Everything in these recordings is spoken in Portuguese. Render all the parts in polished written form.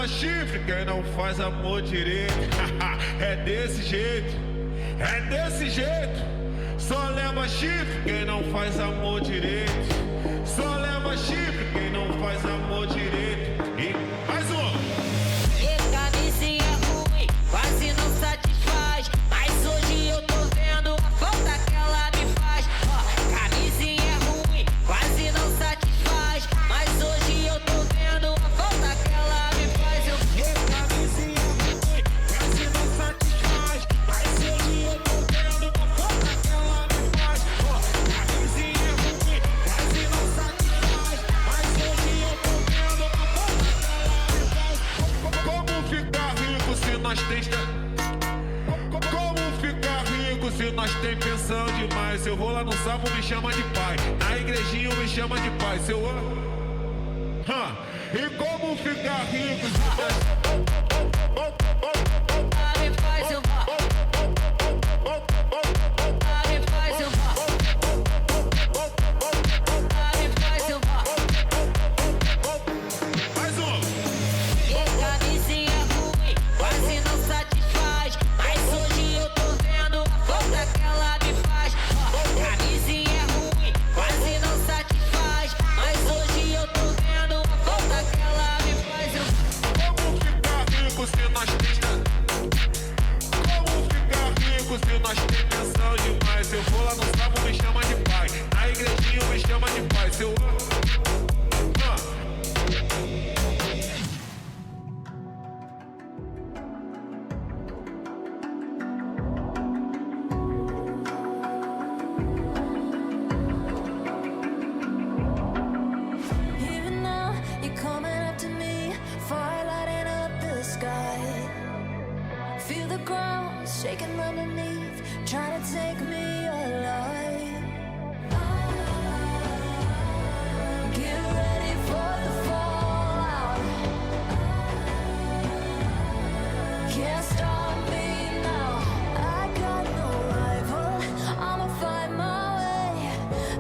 chifre quem não faz amor direito. É desse jeito, é desse jeito. Só leva chifre quem não faz amor direito. Só leva chifre quem não faz amor direito. E mais um. E camisinha ruim, quase não satisfaz. Mas hoje eu tô vendo a falta que ela me faz. Ó, camisinha ruim, quase não satisfaz. Mas hoje eu tô vendo a falta que ela me faz. E camisinha ruim, quase não satisfaz. Mas hoje eu tô vendo a falta que ela me faz. Ó, camisinha ruim, quase não satisfaz. Mas hoje eu tô vendo a falta que ela me faz. Como ficar rico se nós tem... Como ficar rico se nós tem pensão demais? Se eu vou lá no sapo me chama de pai, na igrejinha me chama de pai. Se eu... E como ficar rico se nós... Me faz eu me faz eu me faz eu Mais um. E camisinha ruim, quase não satisfaz. Mas hoje eu tô vendo a falta que ela me faz. Ó, camisinha ruim, quase não satisfaz. Mas hoje eu tô vendo a falta que ela me faz. Como ficar rico se nós tem... Como ficar rico se nós tem pensão demais? Se eu for lá no sábado me chama de pai, na igrejinha me chama de pai. Se eu... Even now, you're coming up to me, fire lighting up the sky. Feel the ground shaking underneath, trying to take me alive. Get ready for the fallout. Can't stop me now. I got no rival. I'ma find my way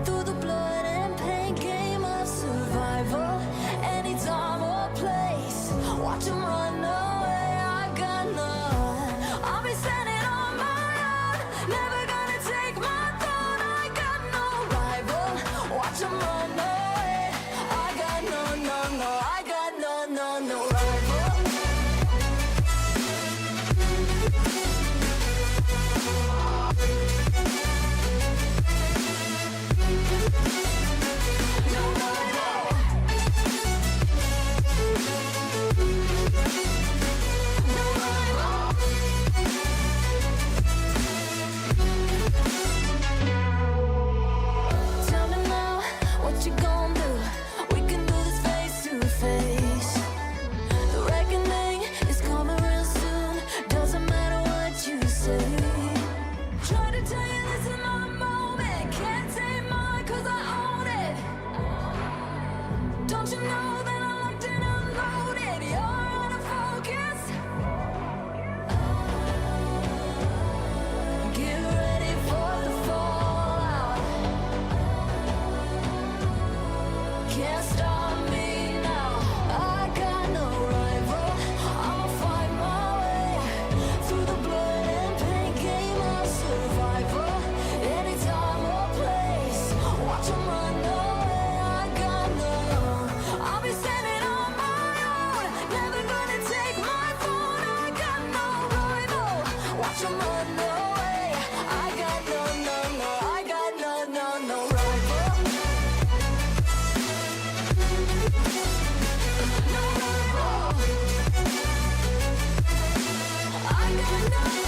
through the blood and pain game of survival. Any time or place, watch 'em run away. I got none. I'll be standing on my own, never gonna take my throne. I got no rival. Watch 'em run away. I got no, no, no. I got no, no, no rival. No rival. No rival. Tell me now, what you gon' do? We can do this face to face. The reckoning is coming real soon. Doesn't matter what you say. Try to tell you this is my moment. Can't take mine 'cause I own it. Don't you know that I'm locked and unloaded? You're out of focus. Get ready for the fallout. Can't stop me now. I got no rival. I'ma find my way through the blood and pain game of survival. Any time or place, watch 'em run away. I got none. I'll be standing on my own, never gonna take my phone. I got no rival. Watch 'em run away. I got no, no, no. I got no, no, no rival. No rival. I got no.